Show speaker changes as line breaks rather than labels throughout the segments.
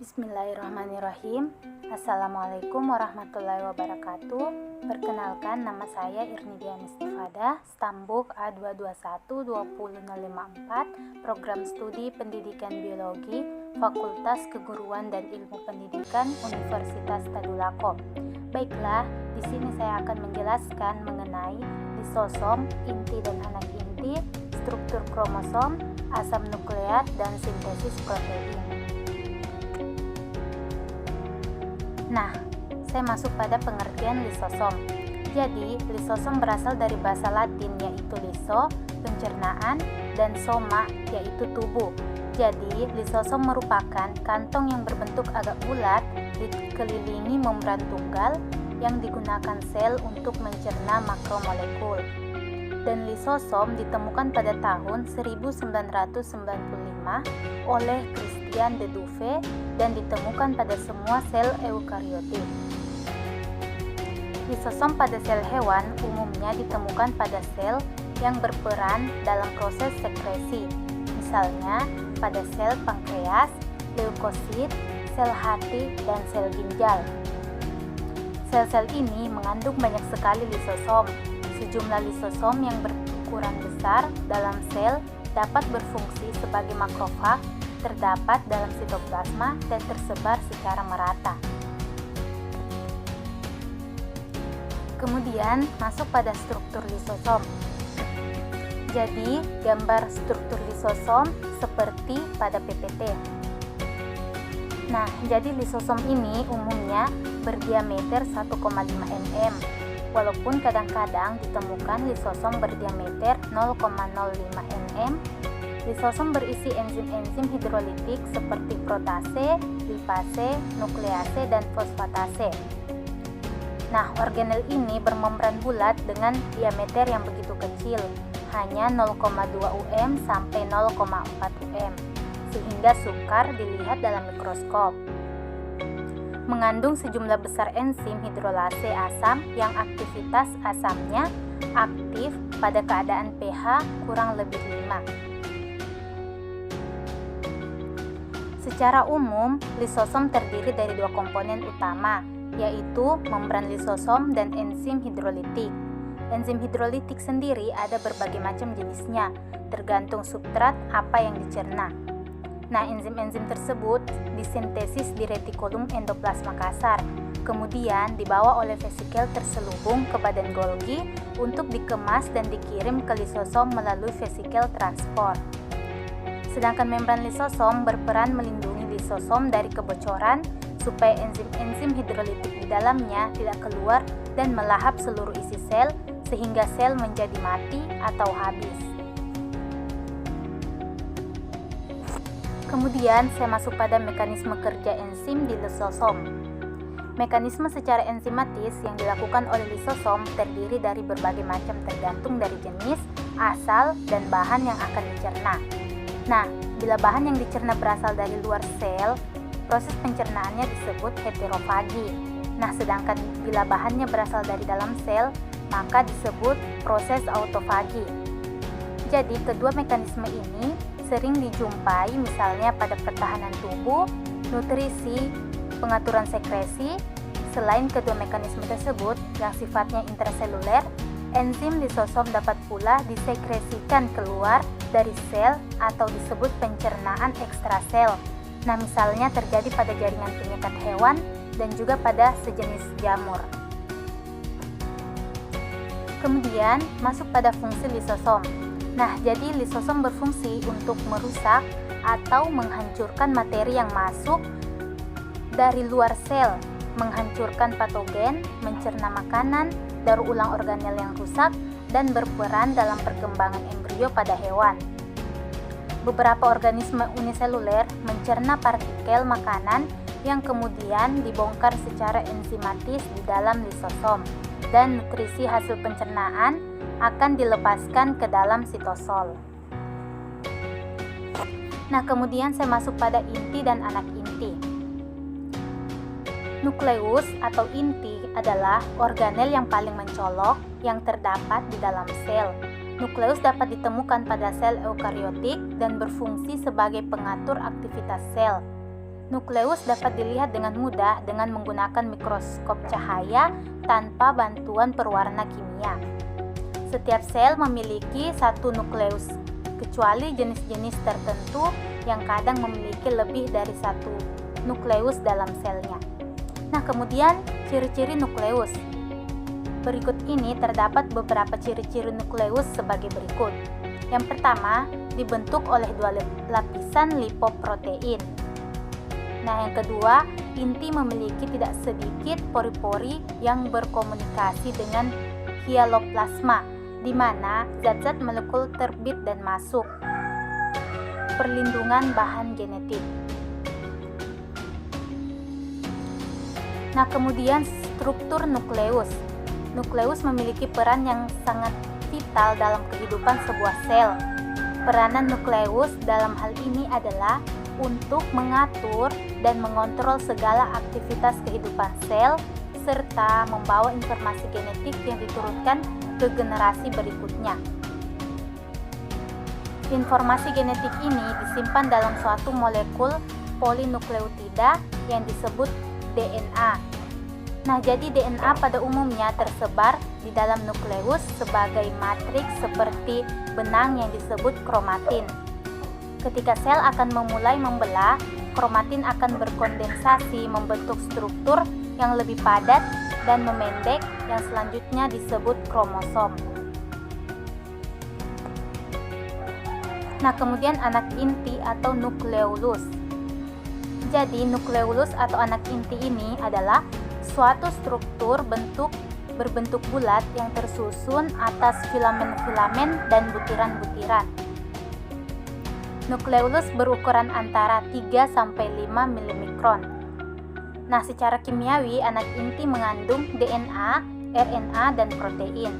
Bismillahirrahmanirrahim. Assalamualaikum warahmatullahi wabarakatuh. Perkenalkan, nama saya Irnidian Istifada, Stambuk A221-20054, Program Studi Pendidikan Biologi, Fakultas Keguruan dan Ilmu Pendidikan, Universitas Tadulako. Baiklah, di sini saya akan menjelaskan mengenai lisosom, inti dan anak inti, struktur kromosom, asam nukleat, dan sintesis protein. Nah, saya masuk pada pengertian lisosom. Jadi, lisosom berasal dari bahasa Latin yaitu liso, pencernaan, dan soma yaitu tubuh. Jadi, lisosom merupakan kantong yang berbentuk agak bulat dikelilingi membran tunggal yang digunakan sel untuk mencerna makromolekul. Dan lisosom ditemukan pada tahun 1995 oleh Christian de Duve dan ditemukan pada semua sel eukariotik. Lisosom pada sel hewan umumnya ditemukan pada sel yang berperan dalam proses sekresi, misalnya pada sel pankreas, leukosit, sel hati, dan sel ginjal. Sel-sel ini mengandung banyak sekali lisosom. Sejumlah lisosom yang berukuran besar dalam sel dapat berfungsi sebagai makrofag, terdapat dalam sitoplasma dan tersebar secara merata. Kemudian masuk pada struktur lisosom. Jadi, gambar struktur lisosom seperti pada PPT. Nah, jadi lisosom ini umumnya berdiameter 1,5 mm. Walaupun kadang-kadang ditemukan lisosom berdiameter 0,05 mm, lisosom berisi enzim-enzim hidrolitik seperti protase, lipase, nuklease, dan fosfatase. Nah, organel ini bermembran bulat dengan diameter yang begitu kecil, hanya 0,2 um sampai 0,4 um, sehingga sukar dilihat dalam mikroskop. Mengandung sejumlah besar enzim hidrolase asam yang aktivitas asamnya aktif pada keadaan pH kurang lebih 5. Secara umum, lisosom terdiri dari dua komponen utama, yaitu membran lisosom dan enzim hidrolitik. Enzim hidrolitik sendiri ada berbagai macam jenisnya, tergantung substrat apa yang dicerna. Nah, enzim-enzim tersebut disintesis di retikulum endoplasma kasar, kemudian dibawa oleh vesikel terselubung ke badan Golgi untuk dikemas dan dikirim ke lisosom melalui vesikel transport. Sedangkan membran lisosom berperan melindungi lisosom dari kebocoran supaya enzim-enzim hidrolitik di dalamnya tidak keluar dan melahap seluruh isi sel sehingga sel menjadi mati atau habis. Kemudian saya masuk pada mekanisme kerja enzim di lisosom. Mekanisme secara enzimatis yang dilakukan oleh lisosom terdiri dari berbagai macam tergantung dari jenis, asal, dan bahan yang akan dicerna. Nah, bila bahan yang dicerna berasal dari luar sel, proses pencernaannya disebut heterofagi. Nah, sedangkan bila bahannya berasal dari dalam sel, maka disebut proses autofagi. Jadi, kedua mekanisme ini sering dijumpai misalnya pada pertahanan tubuh, nutrisi, pengaturan sekresi. Selain kedua mekanisme tersebut yang sifatnya intraseluler, enzim lisosom dapat pula disekresikan keluar dari sel atau disebut pencernaan ekstrasel. Nah, misalnya terjadi pada jaringan pengikat hewan dan juga pada sejenis jamur. Kemudian masuk pada fungsi lisosom. Nah, jadi lisosom berfungsi untuk merusak atau menghancurkan materi yang masuk dari luar sel, menghancurkan patogen, mencerna makanan, daur ulang organel yang rusak, dan berperan dalam perkembangan embrio pada hewan. Beberapa organisme uniseluler mencerna partikel makanan yang kemudian dibongkar secara enzimatis di dalam lisosom, dan nutrisi hasil pencernaan akan dilepaskan ke dalam sitosol. Nah, kemudian saya masuk pada inti dan anak inti. Nukleus atau inti adalah organel yang paling mencolok yang terdapat di dalam sel. Nukleus dapat ditemukan pada sel eukariotik dan berfungsi sebagai pengatur aktivitas sel. Nukleus dapat dilihat dengan mudah dengan menggunakan mikroskop cahaya tanpa bantuan pewarna kimia. Setiap sel memiliki satu nukleus, kecuali jenis-jenis tertentu yang kadang memiliki lebih dari satu nukleus dalam selnya. Nah, kemudian ciri-ciri nukleus. Berikut ini terdapat beberapa ciri-ciri nukleus sebagai berikut. Yang pertama, dibentuk oleh dua lapisan lipoprotein. Nah, yang kedua, inti memiliki tidak sedikit pori-pori yang berkomunikasi dengan hialoplasma, di mana zat-zat molekul terbit dan masuk. Perlindungan bahan genetik. Nah, kemudian struktur nukleus. Nukleus memiliki peran yang sangat vital dalam kehidupan sebuah sel. Peranan nukleus dalam hal ini adalah untuk mengatur dan mengontrol segala aktivitas kehidupan sel, serta membawa informasi genetik yang diturunkan ke generasi berikutnya. Informasi genetik ini disimpan dalam suatu molekul polinukleotida yang disebut DNA. Nah, jadi DNA pada umumnya tersebar di dalam nukleus sebagai matriks seperti benang yang disebut kromatin. Ketika sel akan memulai membelah, kromatin akan berkondensasi membentuk struktur yang lebih padat dan memendek yang selanjutnya disebut kromosom. Nah, kemudian anak inti atau nukleolus. Jadi, nukleolus atau anak inti ini adalah suatu struktur berbentuk bulat yang tersusun atas filamen-filamen dan butiran-butiran. Nukleolus berukuran antara 3-5 mm. Nah, secara kimiawi, anak inti mengandung DNA, RNA, dan protein.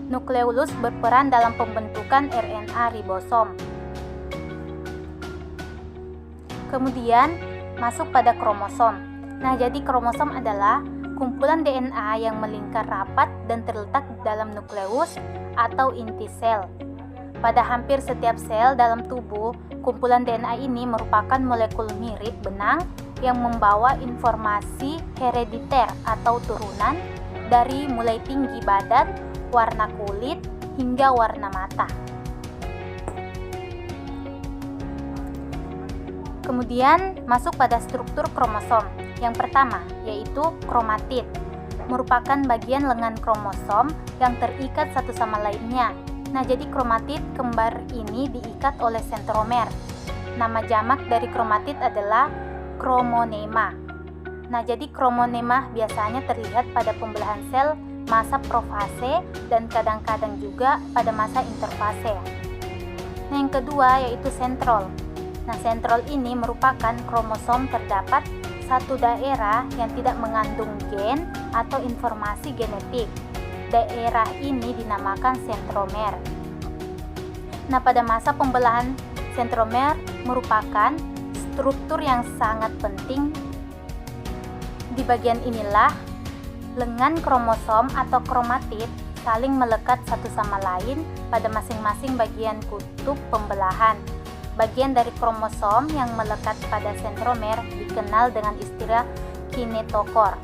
Nukleolus berperan dalam pembentukan RNA ribosom. Kemudian, masuk pada kromosom. Nah, jadi kromosom adalah kumpulan DNA yang melingkar rapat dan terletak dalam nukleus atau inti sel. Pada hampir setiap sel dalam tubuh, kumpulan DNA ini merupakan molekul mirip benang yang membawa informasi herediter atau turunan dari mulai tinggi badan, warna kulit, hingga warna mata. Kemudian masuk pada struktur kromosom. Yang pertama, yaitu kromatid, merupakan bagian lengan kromosom yang terikat satu sama lainnya. Nah, jadi kromatid kembar ini diikat oleh sentromer. Nama jamak dari kromatid adalah kromonema. Nah, jadi kromonema biasanya terlihat pada pembelahan sel masa profase dan kadang-kadang juga pada masa interfase. Nah, yang kedua yaitu sentrol. Nah, sentrol ini merupakan kromosom terdapat satu daerah yang tidak mengandung gen atau informasi genetik. Daerah ini dinamakan sentromer. Nah, pada masa pembelahan, sentromer merupakan struktur yang sangat penting. Di bagian inilah lengan kromosom atau kromatid saling melekat satu sama lain pada masing-masing bagian kutub pembelahan. Bagian dari kromosom yang melekat pada sentromer dikenal dengan istilah kinetokor.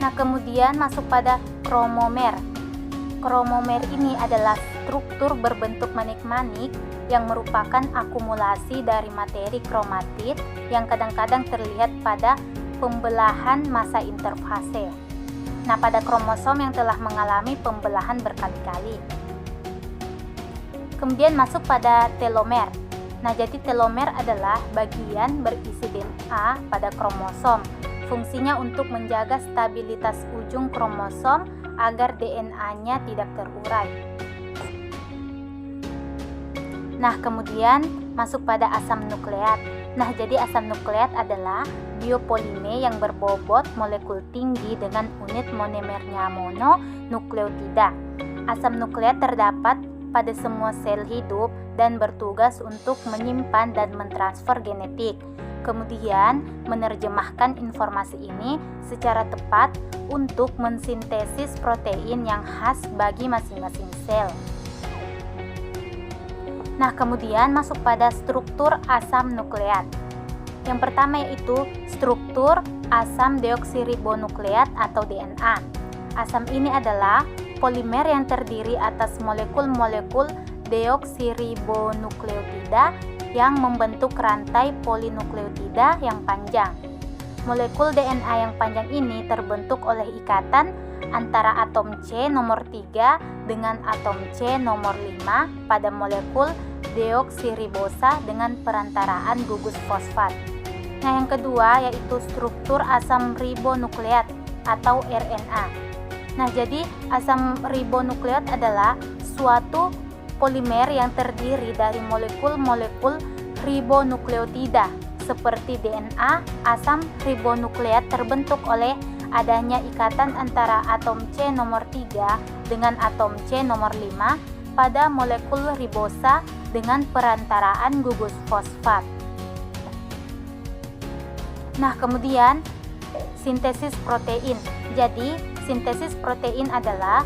Nah, kemudian masuk pada kromomer. Kromomer ini adalah struktur berbentuk manik-manik yang merupakan akumulasi dari materi kromatid yang kadang-kadang terlihat pada pembelahan masa interfase. Nah, pada kromosom yang telah mengalami pembelahan berkali-kali. Kemudian masuk pada telomer. Nah, jadi telomer adalah bagian berisi DNA pada kromosom. Fungsinya untuk menjaga stabilitas ujung kromosom agar DNA-nya tidak terurai. Nah, kemudian masuk pada asam nukleat. Nah, jadi asam nukleat adalah biopolimer yang berbobot molekul tinggi dengan unit monomernya mononukleotida. Asam nukleat terdapat pada semua sel hidup dan bertugas untuk menyimpan dan mentransfer genetik. Kemudian menerjemahkan informasi ini secara tepat untuk mensintesis protein yang khas bagi masing-masing sel. Nah, kemudian masuk pada struktur asam nukleat. Yang pertama yaitu struktur asam deoksiribonukleat atau DNA. Asam ini adalah polimer yang terdiri atas molekul-molekul deoksiribonukleotida yang membentuk rantai polinukleotida yang panjang. Molekul DNA yang panjang ini terbentuk oleh ikatan antara atom C nomor 3 dengan atom C nomor 5 pada molekul deoksiribosa dengan perantaraan gugus fosfat. Nah, yang kedua yaitu struktur asam ribonukleat atau RNA. Nah, jadi asam ribonukleat adalah suatu polimer yang terdiri dari molekul-molekul ribonukleotida. Seperti DNA, asam ribonukleat terbentuk oleh adanya ikatan antara atom C nomor 3 dengan atom C nomor 5 pada molekul ribosa dengan perantaraan gugus fosfat. Nah, kemudian sintesis protein. Jadi, sintesis protein adalah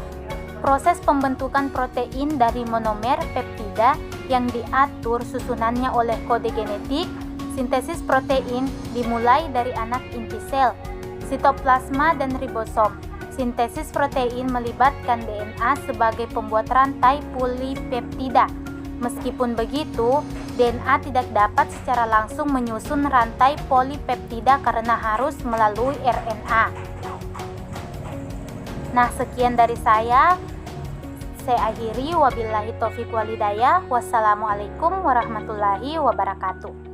proses pembentukan protein dari monomer peptida yang diatur susunannya oleh kode genetik. Sintesis protein dimulai dari anak inti sel, sitoplasma dan ribosom. Sintesis protein melibatkan DNA sebagai pembuat rantai polipeptida. Meskipun begitu, DNA tidak dapat secara langsung menyusun rantai polipeptida karena harus melalui RNA. Nah, sekian dari saya. Saya akhiri, wabillahi taufiq walhidayah. Wassalamualaikum warahmatullahi wabarakatuh.